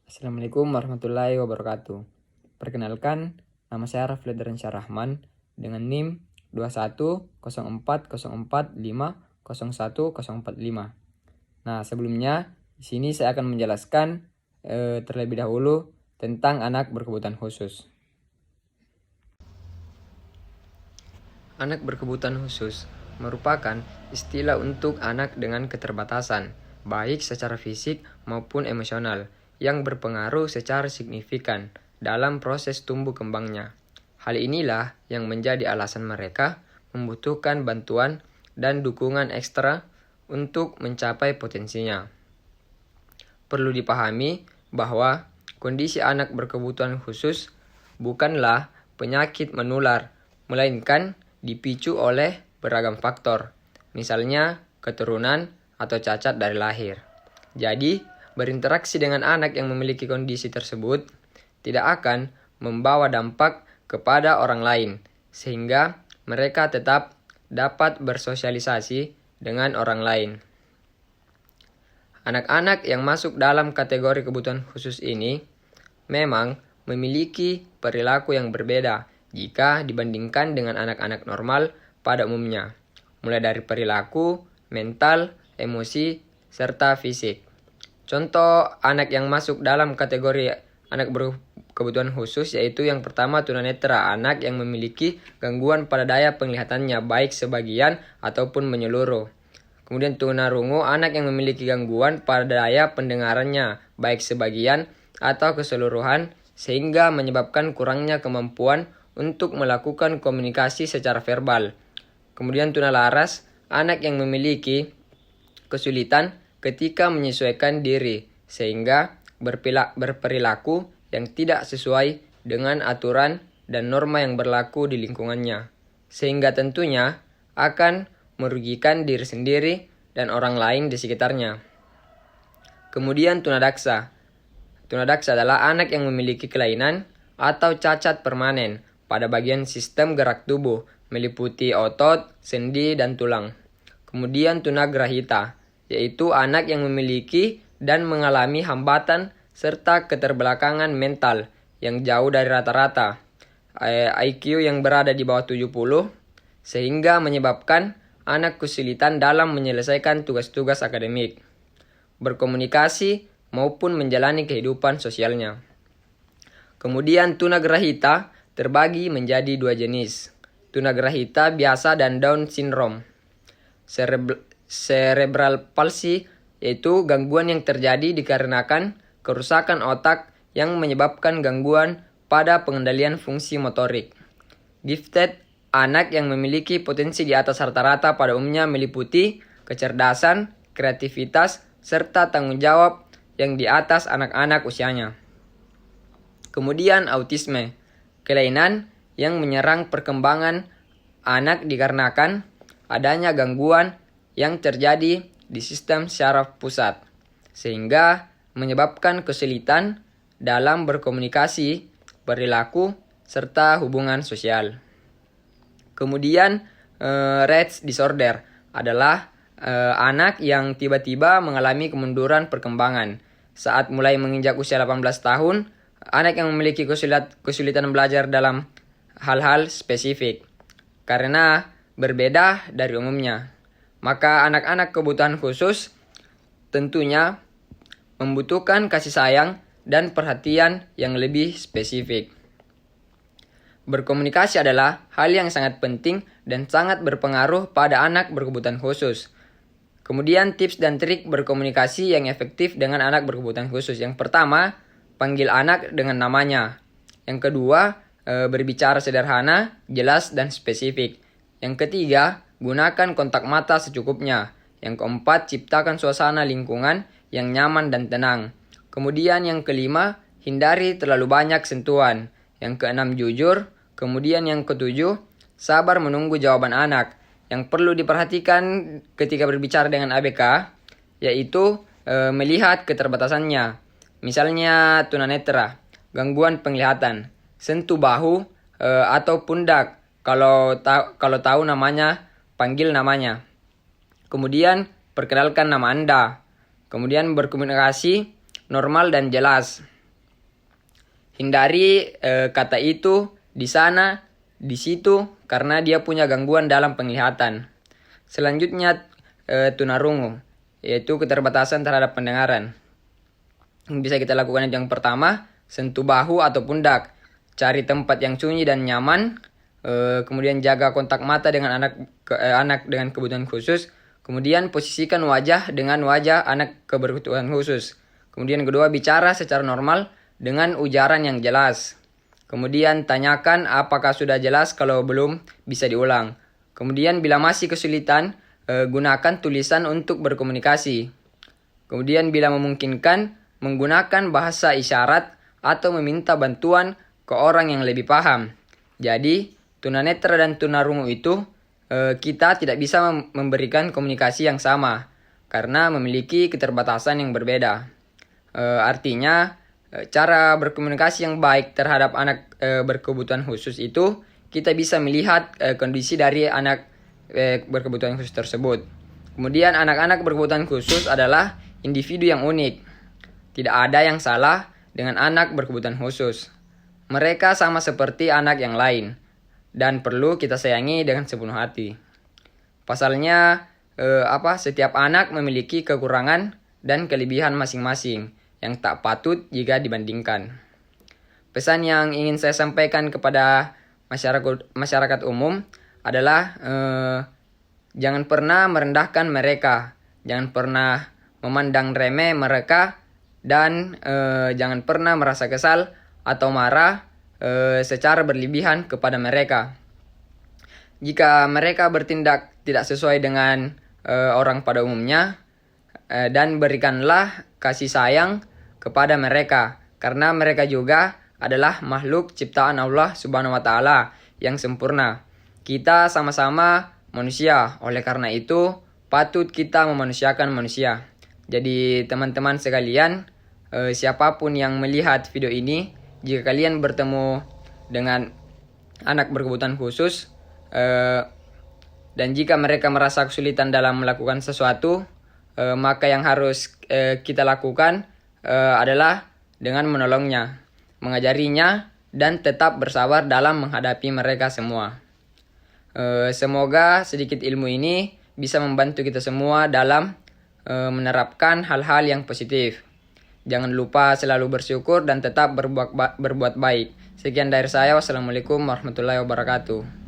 Assalamualaikum warahmatullahi wabarakatuh. Perkenalkan, nama saya Rafli Daransya Rahman dengan NIM 21040450101045. Nah, sebelumnya di sini saya akan menjelaskan terlebih dahulu tentang anak berkebutuhan khusus. Anak berkebutuhan khusus merupakan istilah untuk anak dengan keterbatasan, baik secara fisik maupun emosional, yang berpengaruh secara signifikan dalam proses tumbuh kembangnya. Hal inilah yang menjadi alasan mereka membutuhkan bantuan dan dukungan ekstra untuk mencapai potensinya. Perlu dipahami bahwa kondisi anak berkebutuhan khusus bukanlah penyakit menular, melainkan dipicu oleh beragam faktor, misalnya keturunan atau cacat dari lahir. Jadi, berinteraksi dengan anak yang memiliki kondisi tersebut tidak akan membawa dampak kepada orang lain, sehingga mereka tetap dapat bersosialisasi dengan orang lain. Anak-anak yang masuk dalam kategori kebutuhan khusus ini memang memiliki perilaku yang berbeda jika dibandingkan dengan anak-anak normal pada umumnya, mulai dari perilaku, mental, emosi, serta fisik. Contoh anak yang masuk dalam kategori anak berkebutuhan khusus yaitu yang pertama tunanetra, anak yang memiliki gangguan pada daya penglihatannya baik sebagian ataupun menyeluruh. Kemudian tunarungu, anak yang memiliki gangguan pada daya pendengarannya baik sebagian atau keseluruhan sehingga menyebabkan kurangnya kemampuan untuk melakukan komunikasi secara verbal. Kemudian tunalaras, anak yang memiliki kesulitan ketika menyesuaikan diri, sehingga berperilaku yang tidak sesuai dengan aturan dan norma yang berlaku di lingkungannya, sehingga tentunya akan merugikan diri sendiri dan orang lain di sekitarnya. Kemudian tunadaksa. Tunadaksa adalah anak yang memiliki kelainan atau cacat permanen pada bagian sistem gerak tubuh, meliputi otot, sendi, dan tulang. Kemudian tunagrahita, yaitu anak yang memiliki dan mengalami hambatan serta keterbelakangan mental yang jauh dari rata-rata, IQ yang berada di bawah 70, sehingga menyebabkan anak kesulitan dalam menyelesaikan tugas-tugas akademik, berkomunikasi, maupun menjalani kehidupan sosialnya. Kemudian tunagrahita terbagi menjadi dua jenis, tunagrahita biasa dan Down syndrome. Cerebral palsy yaitu gangguan yang terjadi dikarenakan kerusakan otak yang menyebabkan gangguan pada pengendalian fungsi motorik. Gifted, anak yang memiliki potensi di atas rata-rata pada umumnya meliputi kecerdasan, kreativitas, serta tanggung jawab yang di atas anak-anak usianya. Kemudian autisme, kelainan yang menyerang perkembangan anak dikarenakan adanya gangguan yang terjadi di sistem syaraf pusat, sehingga menyebabkan kesulitan dalam berkomunikasi, perilaku, serta hubungan sosial. Kemudian Rett disorder adalah anak yang tiba-tiba mengalami kemunduran perkembangan. Saat mulai menginjak usia 18 tahun, anak yang memiliki kesulitan belajar dalam hal-hal spesifik karena berbeda dari umumnya. Maka anak-anak kebutuhan khusus tentunya membutuhkan kasih sayang dan perhatian yang lebih spesifik. Berkomunikasi adalah hal yang sangat penting dan sangat berpengaruh pada anak berkebutuhan khusus. Kemudian tips dan trik berkomunikasi yang efektif dengan anak berkebutuhan khusus. Yang pertama, panggil anak dengan namanya. Yang kedua, berbicara sederhana, jelas, dan spesifik. Yang ketiga, gunakan kontak mata secukupnya. Yang keempat, ciptakan suasana lingkungan yang nyaman dan tenang. Kemudian yang kelima, hindari terlalu banyak sentuhan. Yang keenam, jujur. Kemudian yang ketujuh, sabar menunggu jawaban anak. Yang perlu diperhatikan ketika berbicara dengan ABK, yaitu melihat keterbatasannya. Misalnya tunanetra, gangguan penglihatan, sentuh bahu atau pundak. Kalau tahu namanya, panggil namanya. Kemudian perkenalkan nama Anda. Kemudian berkomunikasi normal dan jelas. hindari kata itu di sana, di situ, karena dia punya gangguan dalam penglihatan. Selanjutnya tunarungu, yaitu keterbatasan terhadap pendengaran. Yang bisa kita lakukan yang pertama, sentuh bahu atau pundak. Cari tempat yang sunyi dan nyaman. Kemudian jaga kontak mata dengan anak dengan kebutuhan khusus. Kemudian posisikan wajah dengan wajah anak kebutuhan khusus. Kemudian kedua, bicara secara normal dengan ujaran yang jelas. Kemudian tanyakan apakah sudah jelas, kalau belum bisa diulang. Kemudian bila masih kesulitan, gunakan tulisan untuk berkomunikasi. Kemudian bila memungkinkan, menggunakan bahasa isyarat atau meminta bantuan ke orang yang lebih paham. Jadi, tunanetra dan tunarungu itu kita tidak bisa memberikan komunikasi yang sama karena memiliki keterbatasan yang berbeda. Artinya, cara berkomunikasi yang baik terhadap anak berkebutuhan khusus itu kita bisa melihat kondisi dari anak berkebutuhan khusus tersebut. Kemudian anak-anak berkebutuhan khusus adalah individu yang unik. Tidak ada yang salah dengan anak berkebutuhan khusus. Mereka sama seperti anak yang lain dan perlu kita sayangi dengan sepenuh hati. Pasalnya setiap anak memiliki kekurangan dan kelebihan masing-masing yang tak patut jika dibandingkan. Pesan yang ingin saya sampaikan kepada masyarakat umum adalah jangan pernah merendahkan mereka, jangan pernah memandang remeh mereka, dan jangan pernah merasa kesal atau marah secara berlebihan kepada mereka. Jika mereka bertindak tidak sesuai dengan orang pada umumnya, dan berikanlah kasih sayang kepada mereka, karena mereka juga adalah makhluk ciptaan Allah Subhanahu wa Ta'ala yang sempurna. Kita sama-sama manusia, oleh karena itu patut kita memanusiakan manusia. Jadi teman-teman sekalian, siapapun yang melihat video ini, jika kalian bertemu dengan anak berkebutuhan khusus dan jika mereka merasa kesulitan dalam melakukan sesuatu, maka yang harus kita lakukan adalah dengan menolongnya, mengajarinya, dan tetap bersabar dalam menghadapi mereka semua. Semoga sedikit ilmu ini bisa membantu kita semua dalam menerapkan hal-hal yang positif. Jangan lupa selalu bersyukur dan tetap berbuat baik. Sekian dari saya. Wassalamualaikum warahmatullahi wabarakatuh.